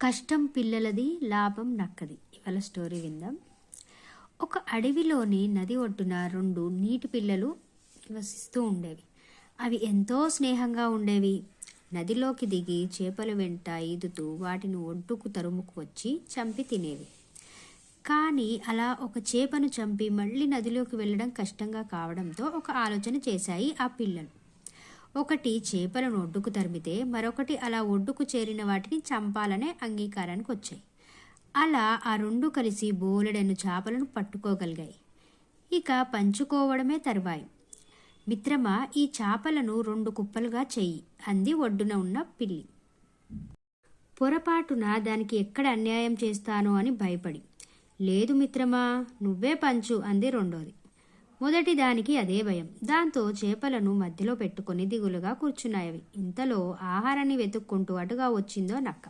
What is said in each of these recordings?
కష్టం పిల్లలది, లాభం నక్కది. ఇవాళ స్టోరీ విందాం. ఒక అడవిలోని నది ఒడ్డున 2 నీటి పిల్లలు నివసిస్తూ ఉండేవి. అవి ఎంతో స్నేహంగా ఉండేవి. నదిలోకి దిగి చేపల వెంట ఈదుతూ వాటిని ఒడ్డుకు తరుముకు వచ్చి చంపి తినేవి. కానీ అలా ఒక చేపను చంపి మళ్ళీ నదిలోకి వెళ్ళడం కష్టంగా కావడంతో ఒక ఆలోచన చేశాయి ఆ పిల్లలు. ఒకటి చేపలను ఒడ్డుకు తరిమితే మరొకటి అలా ఒడ్డుకు చేరిన వాటిని చంపాలనే అంగీకారానికి వచ్చాయి. అలా ఆ 2 కలిసి బోలెడన్ని చేపలను పట్టుకోగలిగాయి. ఇక పంచుకోవడమే తరువాయి. మిత్రమా, ఈ చేపలను 2 కుప్పలుగా చెయ్యి అంది ఒడ్డున ఉన్న పిల్లి. పొరపాటున దానికి ఎక్కడ అన్యాయం చేస్తానో అని భయపడి. లేదు మిత్రమా, నువ్వే పంచు అంది రెండోది. మొదటి దానికి అదే భయం. దాంతో చేపలను మధ్యలో పెట్టుకుని దిగులుగా కూర్చున్నాయవి. ఇంతలో ఆహారాన్ని వెతుక్కుంటూ అటుగా వచ్చిందో నక్క.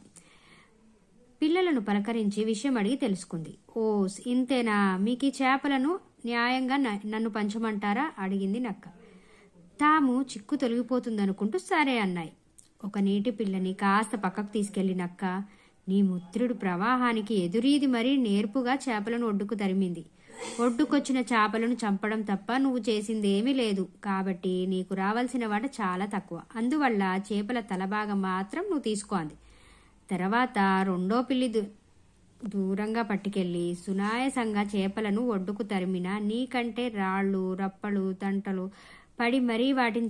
పిల్లలను పలకరించి విషయం అడిగి తెలుసుకుంది. ఓస్, ఇంతేనా? మీకు ఈ చేపలను న్యాయంగా నన్ను పంచమంటారా అడిగింది నక్క. తాము చిక్కు తొలగిపోతుందనుకుంటూ సరే అన్నాయి. ఒక నీటి పిల్లని కాస్త పక్కకు తీసుకెళ్లి నక్క, నీ ముత్రుడు ప్రవాహానికి ఎదురీది మరీ నేర్పుగా చేపలను ఒడ్డుకు తరిమింది. ఒడ్డుకొచ్చిన చేపలను చంపడం తప్ప నువ్వు చేసిందేమీ లేదు. కాబట్టి నీకు రావాల్సిన వాట చాలా తక్కువ. అందువల్ల చేపల తలభాగం మాత్రం నువ్వు తీసుకో అంది. తర్వాత రెండో పిల్లి దూరంగా పట్టుకెళ్ళి సునాయాసంగా చేపలను ఒడ్డుకు తరిమిన నీకంటే రాళ్ళు, రప్పలు, తంటలు పడి మరీ వాటిని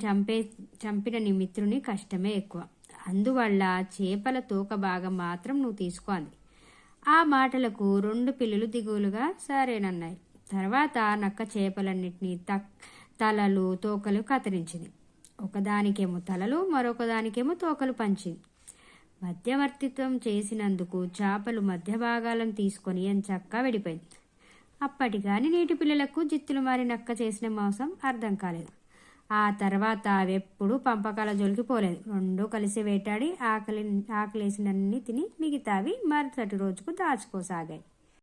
చంపిన నీ మిత్రుని కష్టమే ఎక్కువ. అందువల్ల చేపల తోక భాగం మాత్రం నువ్వు తీసుకో అంది. ఆ మాటలకు 2 పిల్లులు దిగులుగా సరేనన్నాయి. తర్వాత నక్క చేపలన్నిటినీ తలలు, తోకలు కత్తిరించింది. ఒకదానికేమో తలలు, మరొకదానికేమో తోకలు పంచింది. మధ్యవర్తిత్వం చేసినందుకు చేపలు మధ్య భాగాలను తీసుకొని ఎంచక్కా విడిపోయింది. అప్పటిగాని నీటి పిల్లలకు జిత్తులు మారి నక్క చేసిన మోసం అర్థం కాలేదు. ఆ తర్వాత అవెప్పుడు పంపకాల జోలికి పోలేదు. 2 కలిసి వేటాడి ఆకలేసినన్ని తిని మిగతావి మరుసటి రోజుకు దాచుకోసాగాయి.